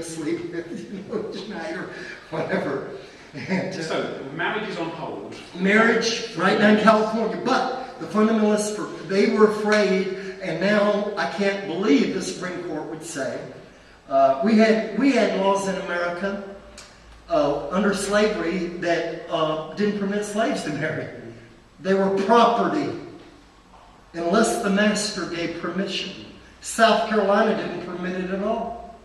sleep with, tonight or whatever. And, so, marriage is on hold. Marriage, right now in California, but the fundamentalists, they were afraid, and now I can't believe the Supreme Court would say, we had laws in America under slavery that didn't permit slaves to marry. They were property, unless the master gave permission. South Carolina didn't permit it at all.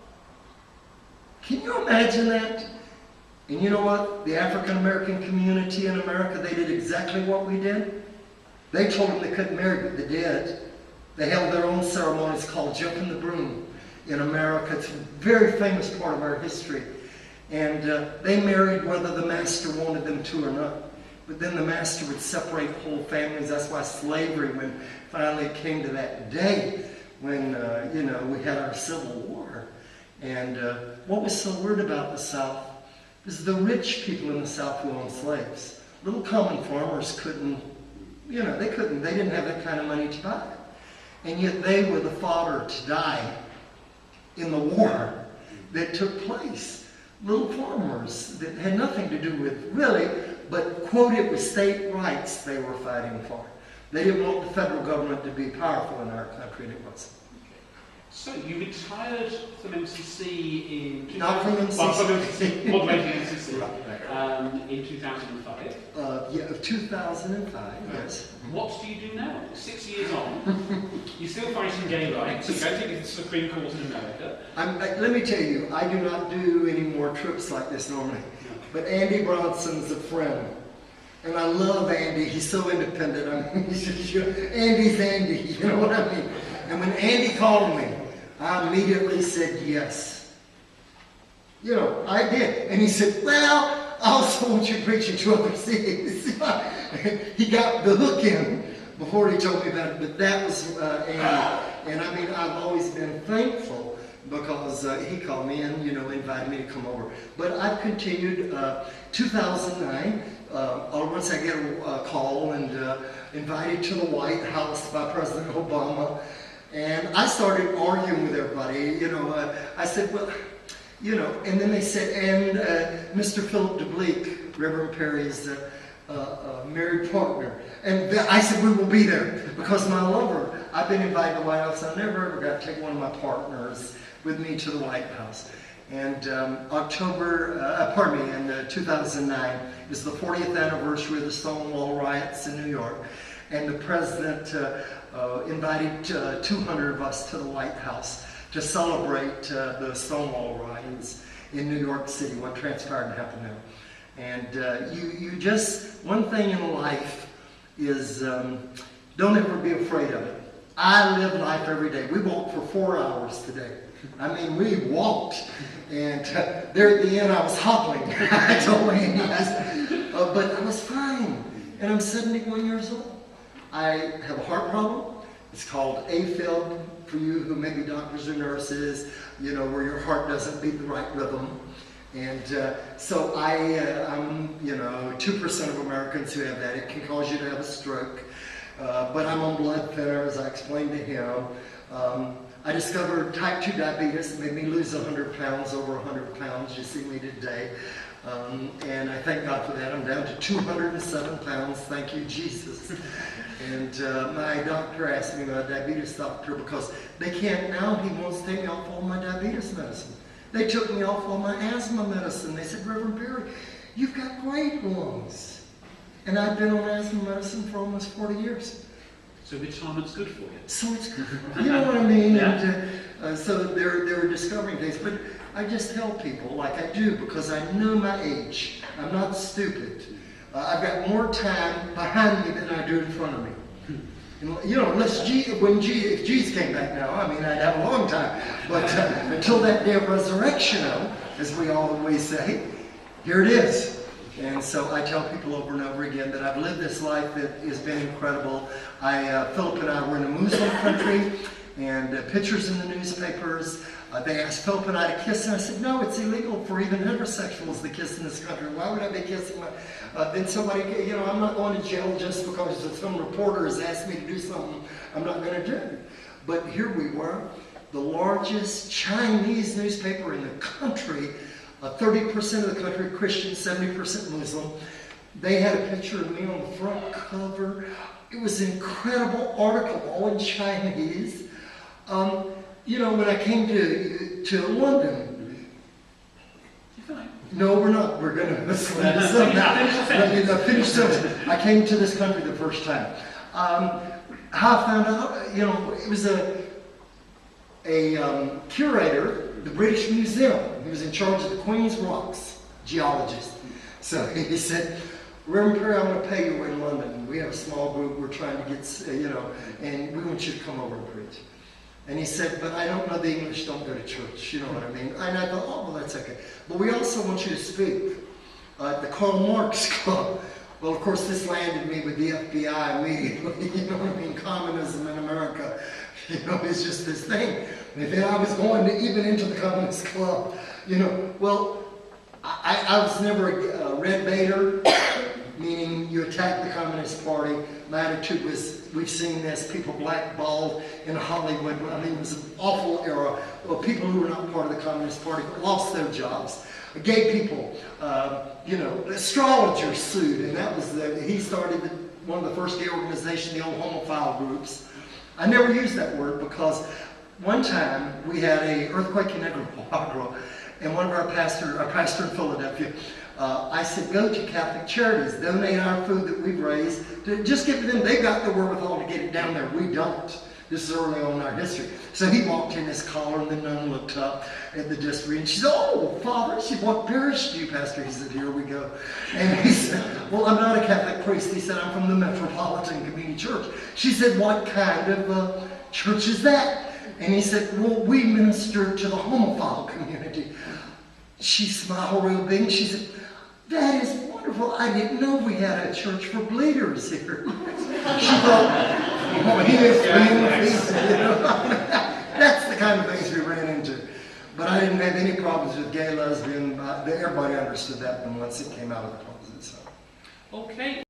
Can you imagine that? And you know what? The African American community in America, they did exactly what we did. They told them they couldn't marry, but they did. They held their own ceremonies called Jumping the Broom in America. It's a very famous part of our history. And they married whether the master wanted them to or not. But then the master would separate whole families. That's why slavery, when finally it came to that day when, we had our Civil War. And what was so weird about the South is the rich people in the South who owned slaves. Little common farmers couldn't, they didn't have that kind of money to buy it. And yet they were the fodder to die in the war that took place. Little farmers that had nothing to do with, really, but quote, it was state rights they were fighting for. They didn't want the federal government to be powerful in our country, and it wasn't. So you retired from MCC in... Not from MCC. Well, from MCC, moderating MCC, right. In 2005. Yeah, 2005, yes. What do you do now? 6 years on, you're still fighting gay rights, you're going to the Supreme Court in America. Let me tell you, I do not do any more trips like this normally. But Andy Bronson's a friend. And I love Andy. He's so independent. I mean, Andy's Andy, you know what I mean? And when Andy called me, I immediately said yes. I did. And he said, well, I also want you preaching to other cities. He got the hook in before he told me about it. But that was Andy. And I mean, I've always been thankful because he called me and, invited me to come over. But I've continued 2009. Once I get a call and invited to the White House by President Obama. And I started arguing with everybody, I said, well, and then they said, and Mr. Philip DeBleek, Reverend Perry's married partner. And I said, we will be there because my lover, I've been invited to the White House. I never ever got to take one of my partners with me to the White House. And in 2009 is the 40th anniversary of the Stonewall riots in New York. And the president invited 200 of us to the White House to celebrate the Stonewall riots in New York City, what transpired and happened there. And you just, one thing in life is don't ever be afraid of it. I live life every day. We walked for 4 hours today. I mean, we walked. And there at the end, I was hobbling. I told Andy, but I was fine. And I'm 71 years old. I have a heart problem. It's called AFib for you who may be doctors or nurses, where your heart doesn't beat the right rhythm. And so I'm, 2% of Americans who have that. It can cause you to have a stroke. But I'm on blood thinners, as I explained to him. I discovered type 2 diabetes. It made me lose 100 pounds, over 100 pounds. You see me today. And I thank God for that. I'm down to 207 pounds. Thank you, Jesus. And my doctor asked me, my diabetes doctor, because they can't now, he wants to take me off all my diabetes medicine. They took me off all my asthma medicine. They said, Reverend Perry, you've got great lungs. And I've been on asthma medicine for almost 40 years. So retirement's good for you. So it's good. You know what I mean? Yeah. And so they're discovering things. But I just tell people, like I do, because I know my age. I'm not stupid. I've got more time behind me than I do in front of me. And, unless if Jesus came back now, I mean, I'd have a long time. But until that day of resurrection, as we always say, here it is. And so I tell people over and over again that I've lived this life that has been incredible. Philip and I were in a Muslim country, and pictures in the newspapers. They asked Philip and I to kiss, and I said, no, it's illegal for even heterosexuals to kiss in this country. Why would I be kissing? Then somebody, I'm not going to jail just because some reporter has asked me to do something I'm not going to do. But here we were, the largest Chinese newspaper in the country, 30% of the country Christian, 70% Muslim. They had a picture of me on the front cover. It was an incredible article, all in Chinese. You know, when I came to London, no, we're not. We're going to finish something. I came to this country the first time. How I found out, you know, it was a curator, the British Museum. He was in charge of the Queen's Rocks, geologist. So he said, Reverend Perry, I'm going to pay you in London. We have a small group. We're trying to get, you know, and we want you to come over and preach. And he said, but I don't know the English, don't go to church. You know what I mean? And I thought, oh, well, that's okay. But we also want you to speak at the Karl Marx Club. Well, of course, this landed me with the FBI immediately. You know what I mean? Communism in America, you know, it's just this thing. And then I was going to even into the Communist Club, you know. Well, I was never a red baiter, meaning you attack the Communist Party. My attitude was, we've seen this, people blackballed in Hollywood. I mean, it was an awful era. Well, people who were not part of the Communist Party lost their jobs. Gay people, you know, astrologers sued, and that was he started one of the first gay organizations, the old homophile groups. I never used that word because one time we had an earthquake in Nicaragua, and one of our pastor in Philadelphia, I said, go to Catholic Charities, donate our food that we've raised, just give to them. They got the wherewithal to get it down there. We don't. This is early on in our history. So he walked in his collar, and the nun looked up at the district, and she said, oh, Father. She said, what parish do you pastor? He said, here we go. And he said, well, I'm not a Catholic priest. He said, I'm from the Metropolitan Community Church. She said, what kind of church is that? And he said, well, we minister to the homophile community. She smiled real big, and she said, that is wonderful. I didn't know we had a church for bleeders here. She thought, oh, he is bleeding, you know. That's the kind of things we ran into. But I didn't have any problems with gay, lesbian. Everybody understood that once it came out of the closet. So. Okay.